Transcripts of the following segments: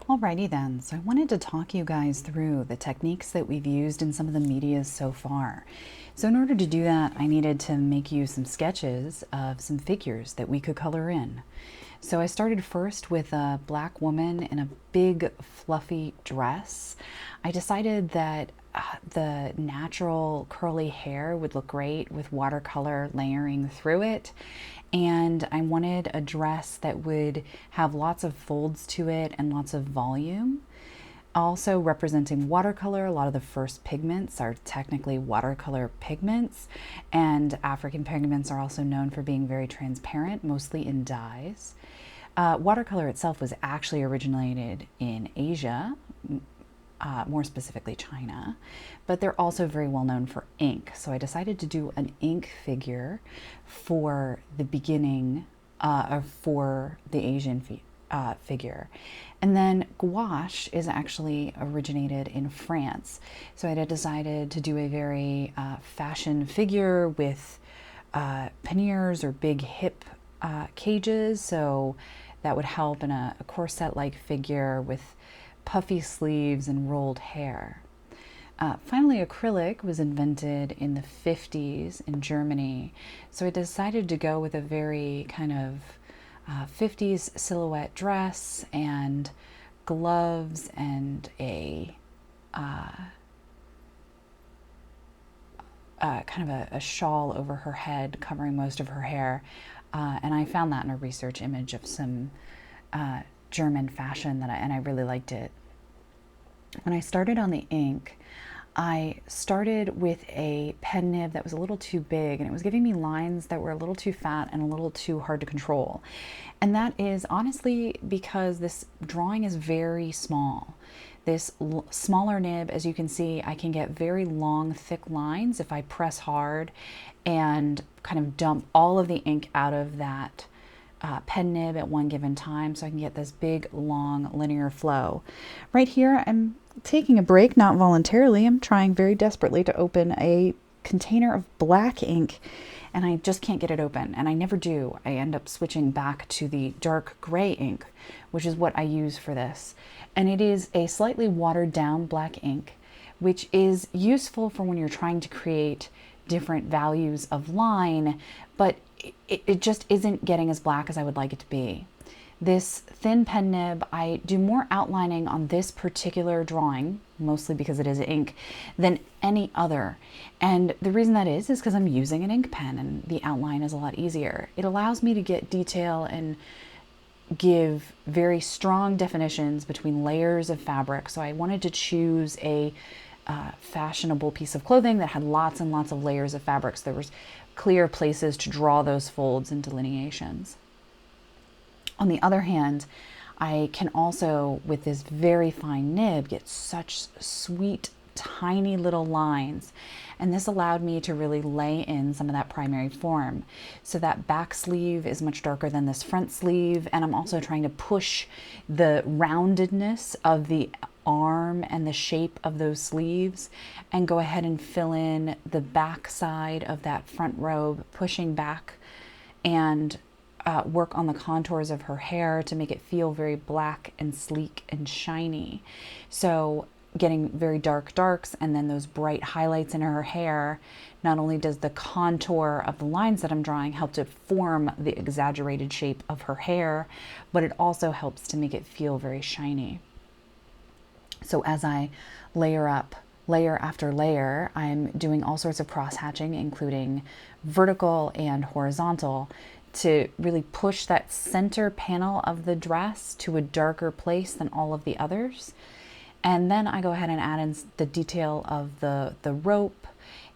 Alrighty then, so I wanted to talk you guys through the techniques that we've used in some of the medias so far. So in order to do that, I needed to make you some sketches of some figures that we could color in. So I started first with a black woman in a big fluffy dress. I decided that the natural curly hair would look great with watercolor layering through it. And I wanted a dress that would have lots of folds to it and lots of volume. Also representing watercolor, a lot of the first pigments are technically watercolor pigments, and African pigments are also known for being very transparent, mostly in dyes. Watercolor itself was actually originated in Asia, more specifically China, but they're also very well known for ink. So I decided to do an ink figure for the beginning, for the Asian figure. And then gouache is actually originated in France. So I decided to do a very fashion figure with panniers or big hip cages. So that would help in a corset-like figure with puffy sleeves and rolled hair. Finally, acrylic was invented in the 50s in Germany. So I decided to go with a very kind of 50s silhouette dress and gloves and a kind of a shawl over her head covering most of her hair. And I found that in a research image of some German fashion and I really liked it. When I started on the ink, I started with a pen nib that was a little too big, and it was giving me lines that were a little too fat and a little too hard to control. And that is honestly because this drawing is very small. This smaller nib, as you can see, I can get very long, thick lines if I press hard and kind of dump all of the ink out of that pen nib at one given time, so I can get this big, long, linear flow. Right here, I'm taking a break, not voluntarily. I'm trying very desperately to open a container of black ink, and I just can't get it open, and I never do. I end up switching back to the dark gray ink, which is what I use for this. And it is a slightly watered down black ink, which is useful for when you're trying to create different values of line, but it just isn't getting as black as I would like it to be. This thin pen nib, I do more outlining on this particular drawing, mostly because it is ink, than any other. And the reason that is because I'm using an ink pen and the outline is a lot easier. It allows me to get detail and give very strong definitions between layers of fabric. So I wanted to choose a fashionable piece of clothing that had lots and lots of layers of fabric, so there was clear places to draw those folds and delineations. On the other hand, I can also, with this very fine nib, get such sweet, tiny little lines. And this allowed me to really lay in some of that primary form. So that back sleeve is much darker than this front sleeve. And I'm also trying to push the roundedness of the arm and the shape of those sleeves and go ahead and fill in the back side of that front robe, pushing back, and work on the contours of her hair to make it feel very black and sleek and shiny. So getting very dark darks and then those bright highlights in her hair, not only does the contour of the lines that I'm drawing help to form the exaggerated shape of her hair, but it also helps to make it feel very shiny. So as I layer up layer after layer, I'm doing all sorts of cross hatching, including vertical and horizontal, to really push that center panel of the dress to a darker place than all of the others. And then I go ahead and add in the detail of the rope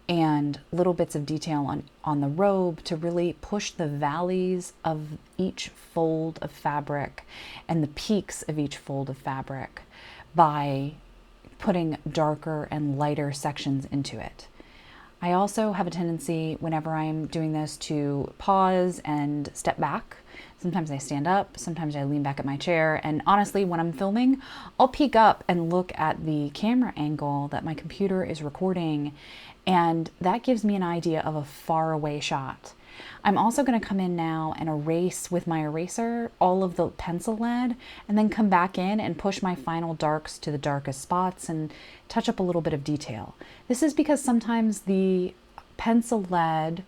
and little bits of detail on the robe to really push the valleys of each fold of fabric and the peaks of each fold of fabric by putting darker and lighter sections into it. I also have a tendency whenever I'm doing this to pause and step back. Sometimes I stand up, sometimes I lean back at my chair, and honestly, when I'm filming, I'll peek up and look at the camera angle that my computer is recording, and that gives me an idea of a far away shot. I'm also going to come in now and erase with my eraser all of the pencil lead, and then come back in and push my final darks to the darkest spots and touch up a little bit of detail. This is because sometimes the pencil lead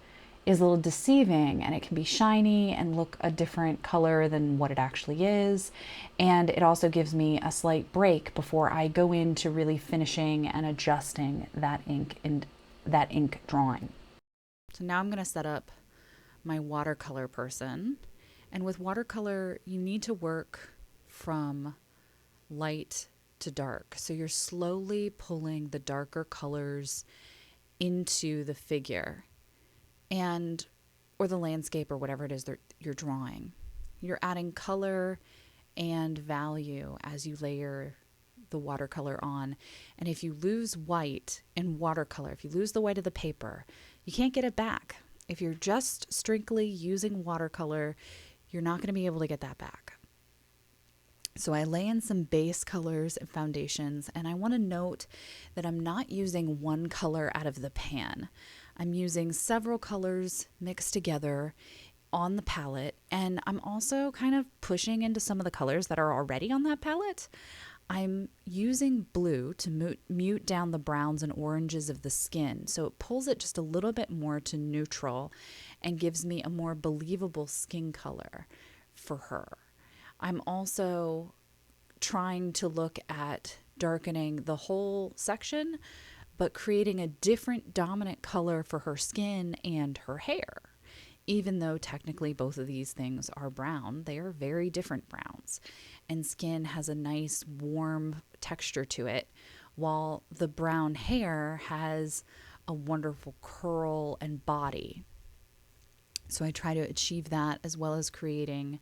is a little deceiving and it can be shiny and look a different color than what it actually is. And it also gives me a slight break before I go into really finishing and adjusting that ink drawing. So now I'm going to set up my watercolor person. And with watercolor, you need to work from light to dark. So you're slowly pulling the darker colors into the figure and or the landscape or whatever it is that you're drawing. You're adding color and value as you layer the watercolor on. And if you lose white in watercolor, if you lose the white of the paper, you can't get it back. If you're just strictly using watercolor, you're not going to be able to get that back. So I lay in some base colors and foundations, and I want to note that I'm not using one color out of the pan. I'm using several colors mixed together on the palette, and I'm also kind of pushing into some of the colors that are already on that palette. I'm using blue to mute down the browns and oranges of the skin, so it pulls it just a little bit more to neutral and gives me a more believable skin color for her. I'm also trying to look at darkening the whole section, but creating a different dominant color for her skin and her hair. Even though technically both of these things are brown, they are very different browns. And skin has a nice warm texture to it, while the brown hair has a wonderful curl and body. So I try to achieve that, as well as creating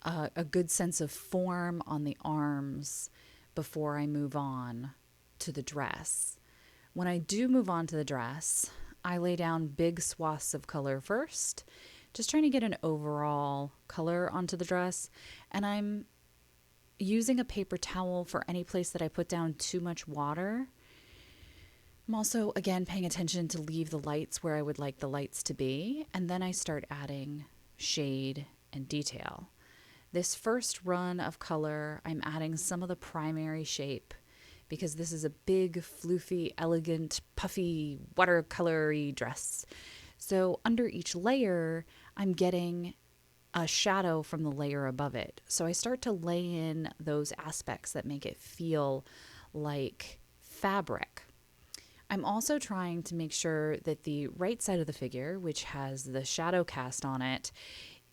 a good sense of form on the arms before I move on to the dress. When I do move on to the dress, I lay down big swaths of color first, just trying to get an overall color onto the dress. And I'm using a paper towel for any place that I put down too much water. I'm also, again, paying attention to leave the lights where I would like the lights to be. And then I start adding shade and detail. This first run of color, I'm adding some of the primary shape because this is a big, floofy, elegant, puffy, watercolory dress. So under each layer, I'm getting a shadow from the layer above it. So I start to lay in those aspects that make it feel like fabric. I'm also trying to make sure that the right side of the figure, which has the shadow cast on it,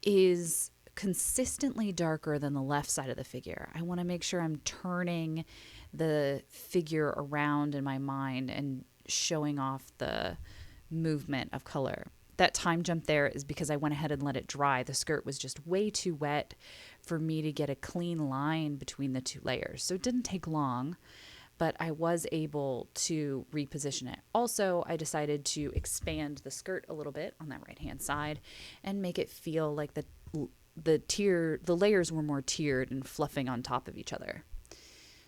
is consistently darker than the left side of the figure. I want to make sure I'm turning the figure around in my mind and showing off the movement of color. That time jump there is because I went ahead and let it dry. The skirt was just way too wet for me to get a clean line between the two layers. So it didn't take long, but I was able to reposition it. Also, I decided to expand the skirt a little bit on that right-hand side and make it feel like the layers were more tiered and fluffing on top of each other.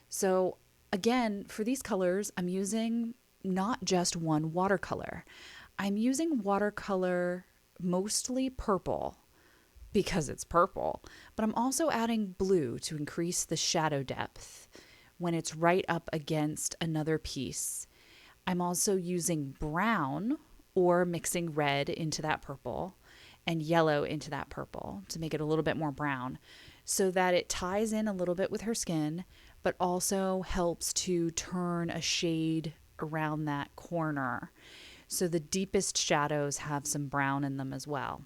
So again, for these colors, I'm using not just one watercolor. I'm using watercolor, mostly purple, because it's purple, but I'm also adding blue to increase the shadow depth when it's right up against another piece. I'm also using brown or mixing red into that purple and yellow into that purple to make it a little bit more brown, so that it ties in a little bit with her skin, but also helps to turn a shade around that corner. So the deepest shadows have some brown in them as well.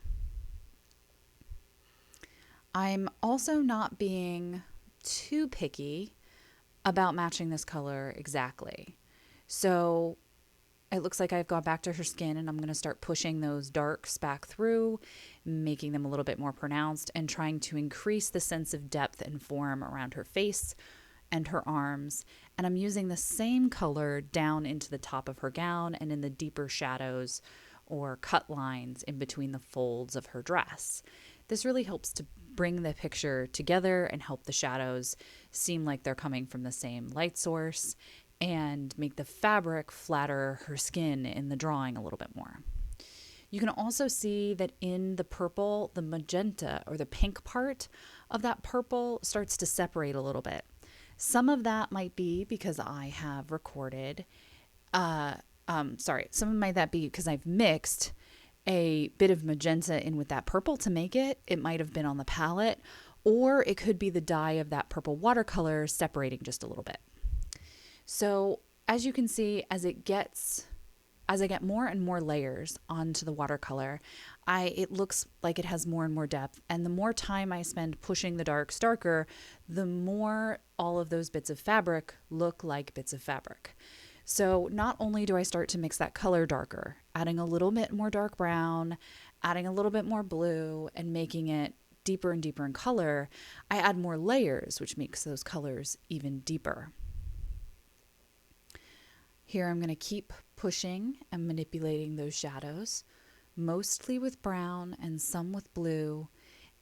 I'm also not being too picky about matching this color exactly. So it looks like I've gone back to her skin, and I'm going to start pushing those darks back through, making them a little bit more pronounced and trying to increase the sense of depth and form around her face and her arms. And I'm using the same color down into the top of her gown and in the deeper shadows or cut lines in between the folds of her dress. This really helps to bring the picture together and help the shadows seem like they're coming from the same light source and make the fabric flatter her skin in the drawing a little bit more. You can also see that in the purple, the magenta or the pink part of that purple starts to separate a little bit. Some of that might be because I have recorded, some of might that be because I've mixed a bit of magenta in with that purple to make it. It might have been on the palette, or it could be the dye of that purple watercolor separating just a little bit. So as you can see, as I get more and more layers onto the watercolor, it looks like it has more and more depth. And the more time I spend pushing the darks darker, the more all of those bits of fabric look like bits of fabric. So not only do I start to mix that color darker, adding a little bit more dark brown, adding a little bit more blue, and making it deeper and deeper in color, I add more layers, which makes those colors even deeper. Here I'm going to keep pushing and manipulating those shadows, mostly with brown and some with blue,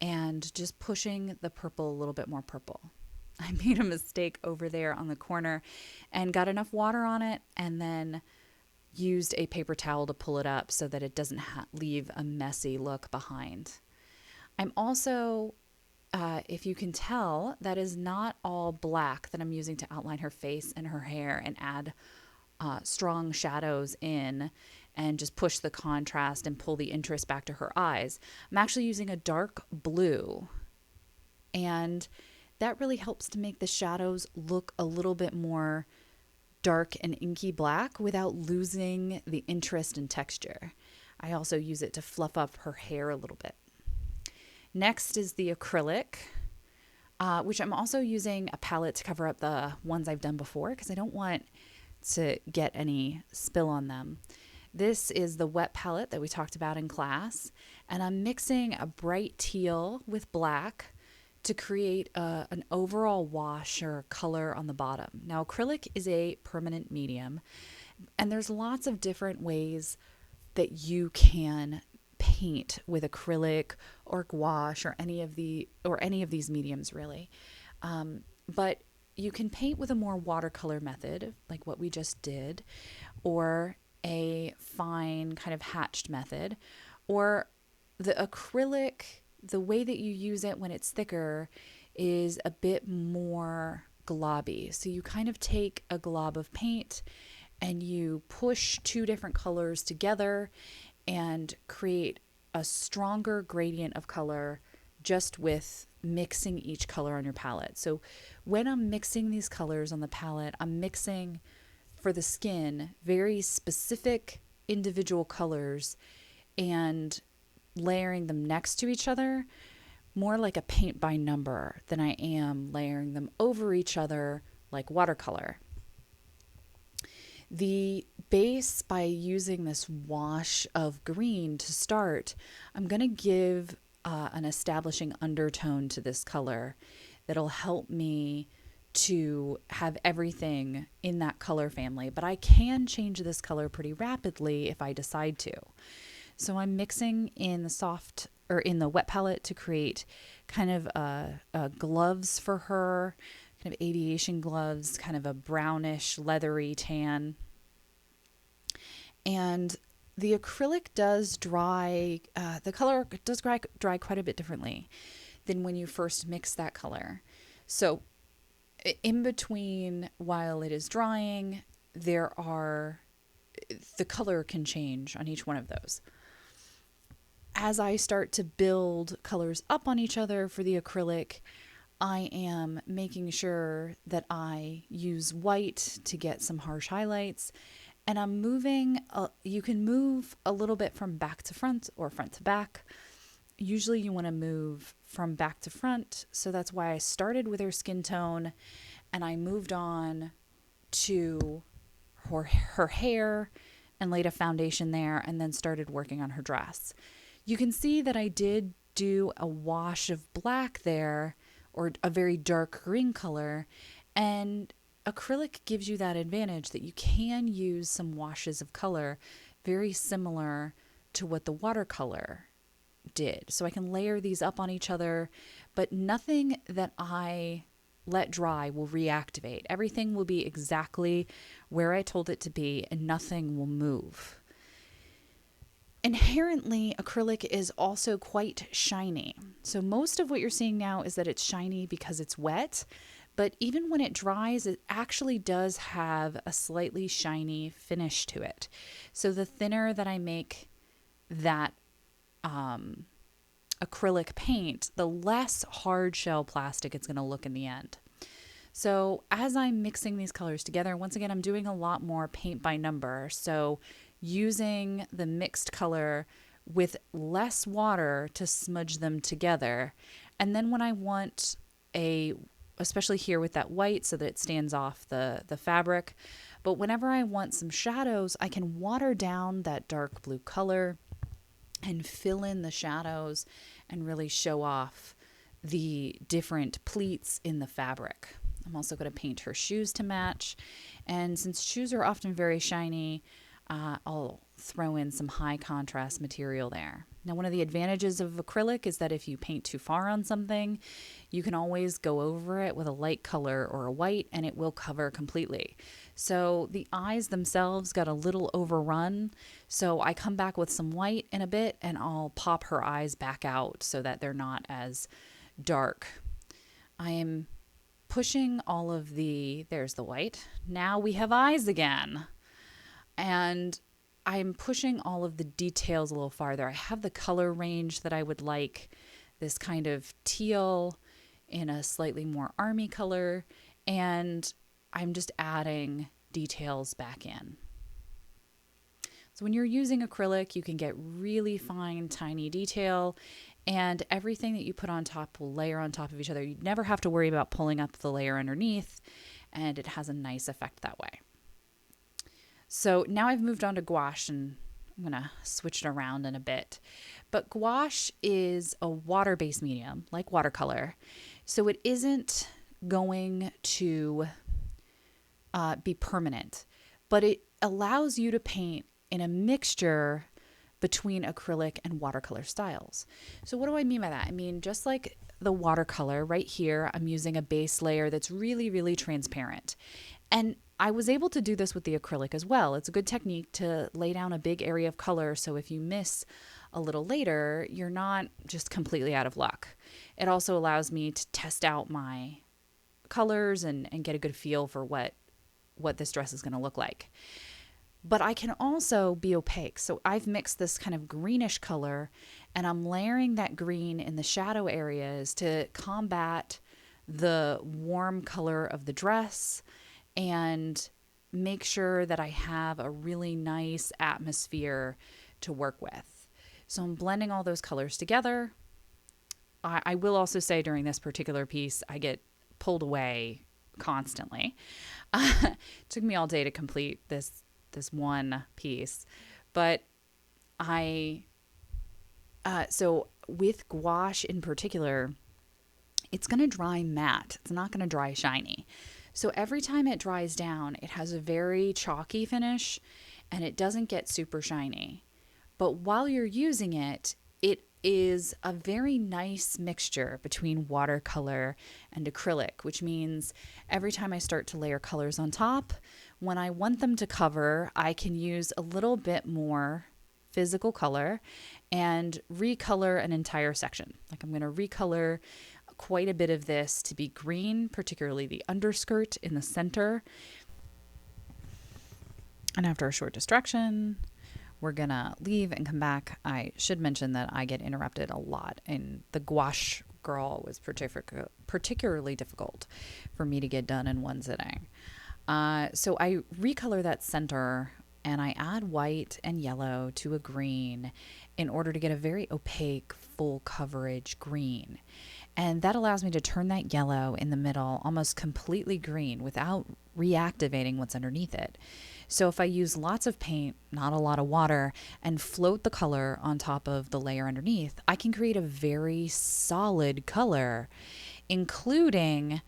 and just pushing the purple a little bit more purple. I made a mistake over there on the corner and got enough water on it and then used a paper towel to pull it up so that it doesn't leave a messy look behind. I'm also, if you can tell, that is not all black that I'm using to outline her face and her hair and add strong shadows in and just push the contrast and pull the interest back to her eyes. I'm actually using a dark blue, and that really helps to make the shadows look a little bit more dark and inky black without losing the interest and texture. I also use it to fluff up her hair a little bit. Next is the acrylic, which I'm also using a palette to cover up the ones I've done before because I don't want to get any spill on them. This is the wet palette that we talked about in class, and I'm mixing a bright teal with black to create an overall wash or color on the bottom. Now, acrylic is a permanent medium, and there's lots of different ways that you can paint with acrylic or gouache or any of these mediums really. But you can paint with a more watercolor method, like what we just did, or a fine kind of hatched method, or the acrylic, the way that you use it when it's thicker is a bit more globby. So you kind of take a glob of paint and you push two different colors together and create a stronger gradient of color just with mixing each color on your palette. So when I'm mixing these colors on the palette, I'm mixing for the skin very specific individual colors and layering them next to each other more like a paint by number than I am layering them over each other like watercolor. The base, by using this wash of green to start, I'm going to give an establishing undertone to this color that'll help me to have everything in that color family. But I can change this color pretty rapidly if I decide to. So I'm mixing in the wet palette to create kind of gloves for her, kind of aviation gloves, kind of a brownish leathery tan. And the acrylic does dry, the color does dry quite a bit differently than when you first mix that color. So in between, while it is drying, the color can change on each one of those. As I start to build colors up on each other for the acrylic, I am making sure that I use white to get some harsh highlights. And I'm moving, you can move a little bit from back to front or front to back. Usually you want to move from back to front. So that's why I started with her skin tone and I moved on to her hair and laid a foundation there and then started working on her dress. You can see that I did do a wash of black there, or a very dark green color, and acrylic gives you that advantage that you can use some washes of color very similar to what the watercolor did. So I can layer these up on each other, but nothing that I let dry will reactivate. Everything will be exactly where I told it to be and nothing will move. Inherently, acrylic is also quite shiny. So most of what you're seeing now is that it's shiny because it's wet, but even when it dries, it actually does have a slightly shiny finish to it. So the thinner that I make that acrylic paint, the less hard shell plastic it's going to look in the end. So as I'm mixing these colors together, once again, I'm doing a lot more paint by number. So using the mixed color with less water to smudge them together. And then when I want especially here with that white so that it stands off the fabric, but whenever I want some shadows, I can water down that dark blue color and fill in the shadows and really show off the different pleats in the fabric. I'm also going to paint her shoes to match. And since shoes are often very shiny, I'll throw in some high contrast material there. Now, one of the advantages of acrylic is that if you paint too far on something, you can always go over it with a light color or a white and it will cover completely. So the eyes themselves got a little overrun. So I come back with some white in a bit and I'll pop her eyes back out so that they're not as dark. I am pushing all of there's the white. Now we have eyes again. And I'm pushing all of the details a little farther. I have the color range that I would like, this kind of teal in a slightly more army color, and I'm just adding details back in. So when you're using acrylic, you can get really fine, tiny detail, and everything that you put on top will layer on top of each other. You never have to worry about pulling up the layer underneath, and it has a nice effect that way. So now I've moved on to gouache, and I'm going to switch it around in a bit. But gouache is a water-based medium, like watercolor. So it isn't going to be permanent, but it allows you to paint in a mixture between acrylic and watercolor styles. So what do I mean by that? I mean, just like the watercolor right here, I'm using a base layer that's really, really transparent. And I was able to do this with the acrylic as well. It's a good technique to lay down a big area of color so if you miss a little later, you're not just completely out of luck. It also allows me to test out my colors and get a good feel for what this dress is going to look like. But I can also be opaque. So I've mixed this kind of greenish color and I'm layering that green in the shadow areas to combat the warm color of the dress and make sure that I have a really nice atmosphere to work with. So I'm blending all those colors together. I will also say during this particular piece, I get pulled away constantly. It took me all day to complete this one piece, but so with gouache in particular, it's going to dry matte. It's not going to dry shiny. So every time it dries down, it has a very chalky finish and it doesn't get super shiny. But while you're using it, it is a very nice mixture between watercolor and acrylic, which means every time I start to layer colors on top, when I want them to cover, I can use a little bit more physical color and recolor an entire section. Like I'm going to recolor quite a bit of this to be green, particularly the underskirt in the center. And after a short distraction, we're gonna leave and come back. I should mention that I get interrupted a lot, and the gouache girl was particularly difficult for me to get done in one sitting. So I recolor that center and I add white and yellow to a green in order to get a very opaque, full coverage green. And that allows me to turn that yellow in the middle almost completely green without reactivating what's underneath it. So if I use lots of paint, not a lot of water, and float the color on top of the layer underneath, I can create a very solid color, including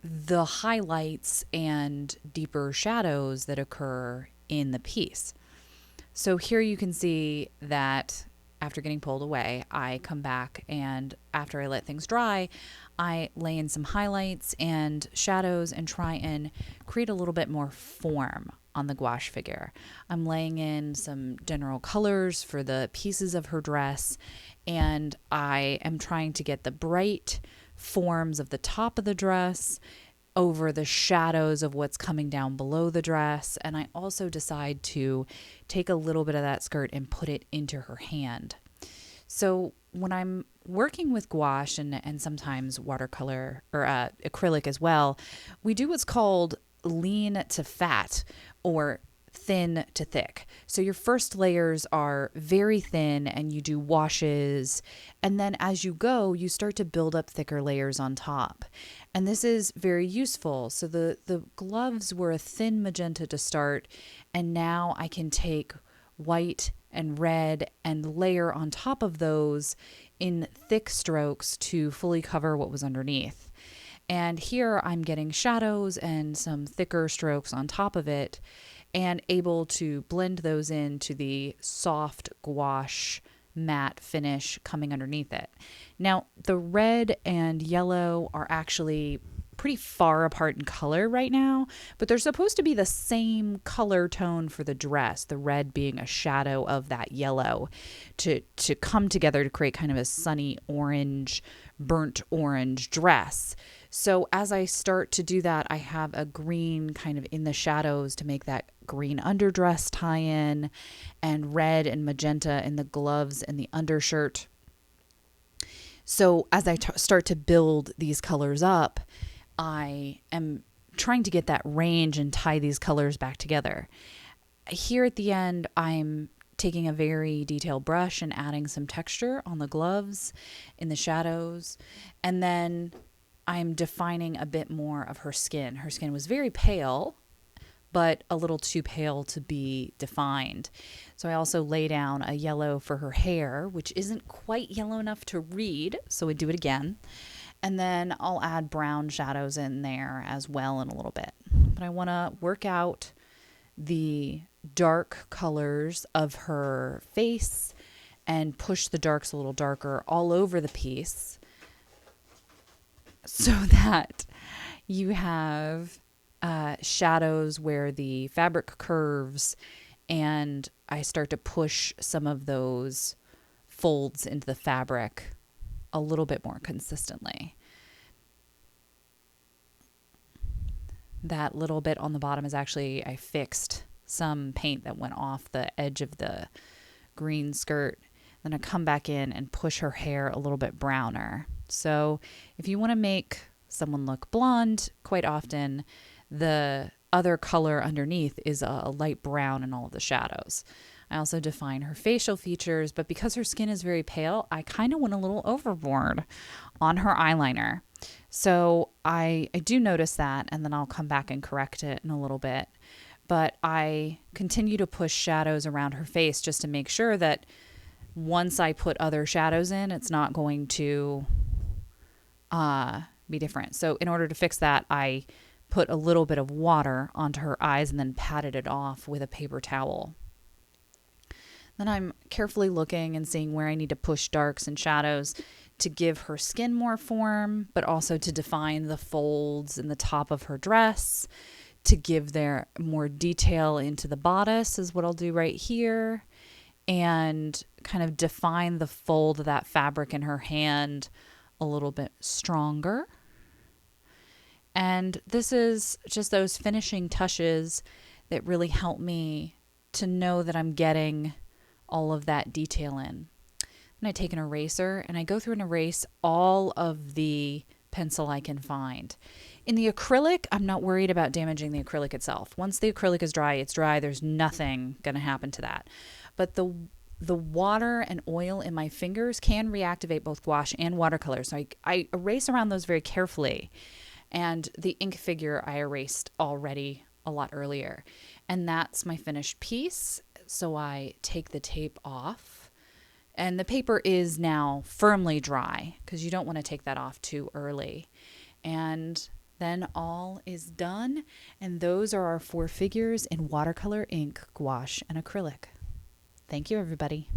the highlights and deeper shadows that occur in the piece. So here you can see that after getting pulled away, I come back and after I let things dry, I lay in some highlights and shadows and try and create a little bit more form on the gouache figure. I'm laying in some general colors for the pieces of her dress, and I am trying to get the bright forms of the top of the dress over the shadows of what's coming down below the dress. And I also decide to take a little bit of that skirt and put it into her hand. So when I'm working with gouache and sometimes watercolor or acrylic as well, we do what's called lean to fat or thin to thick. So your first layers are very thin and you do washes. And then as you go, you start to build up thicker layers on top. And this is very useful. So the gloves were a thin magenta to start. And now I can take white and red and layer on top of those in thick strokes to fully cover what was underneath. And here I'm getting shadows and some thicker strokes on top of it and able to blend those into the soft gouache matte finish coming underneath it. Now, the red and yellow are actually pretty far apart in color right now, but they're supposed to be the same color tone for the dress, the red being a shadow of that yellow to come together to create kind of a sunny orange, burnt orange dress. So as I start to do that, I have a green kind of in the shadows to make that green underdress tie in, and red and magenta in the gloves and the undershirt. So as I start to build these colors up, I am trying to get that range and tie these colors back together. Here at the end, I'm taking a very detailed brush and adding some texture on the gloves in the shadows. And then I'm defining a bit more of her skin. Her skin was very pale, but a little too pale to be defined. So I also lay down a yellow for her hair, which isn't quite yellow enough to read. So we do it again. And then I'll add brown shadows in there as well in a little bit. But I want to work out the dark colors of her face and push the darks a little darker all over the piece so that you have shadows where the fabric curves, and I start to push some of those folds into the fabric a little bit more consistently. That little bit on the bottom is actually, I fixed some paint that went off the edge of the green skirt. Then I come back in and push her hair a little bit browner. So if you want to make someone look blonde, quite often the other color underneath is a light brown in all of the shadows. I also define her facial features, but because her skin is very pale, I kind of went a little overboard on her eyeliner. So I do notice that, and then I'll come back and correct it in a little bit. But I continue to push shadows around her face just to make sure that once I put other shadows in, it's not going to be different. So in order to fix that, I put a little bit of water onto her eyes and then patted it off with a paper towel. Then I'm carefully looking and seeing where I need to push darks and shadows to give her skin more form, but also to define the folds in the top of her dress, to give there more detail into the bodice is what I'll do right here, and kind of define the fold of that fabric in her hand a little bit stronger. And this is just those finishing touches that really help me to know that I'm getting all of that detail in. And I take an eraser and I go through and erase all of the pencil I can find. In the acrylic, I'm not worried about damaging the acrylic itself. Once the acrylic is dry, it's dry. There's nothing going to happen to that. But the water and oil in my fingers can reactivate both gouache and watercolor. So I erase around those very carefully. And the ink figure I erased already a lot earlier. And that's my finished piece. So I take the tape off. And the paper is now firmly dry because you don't want to take that off too early. And then all is done. And those are our 4 figures in watercolor, ink, gouache, and acrylic. Thank you, everybody.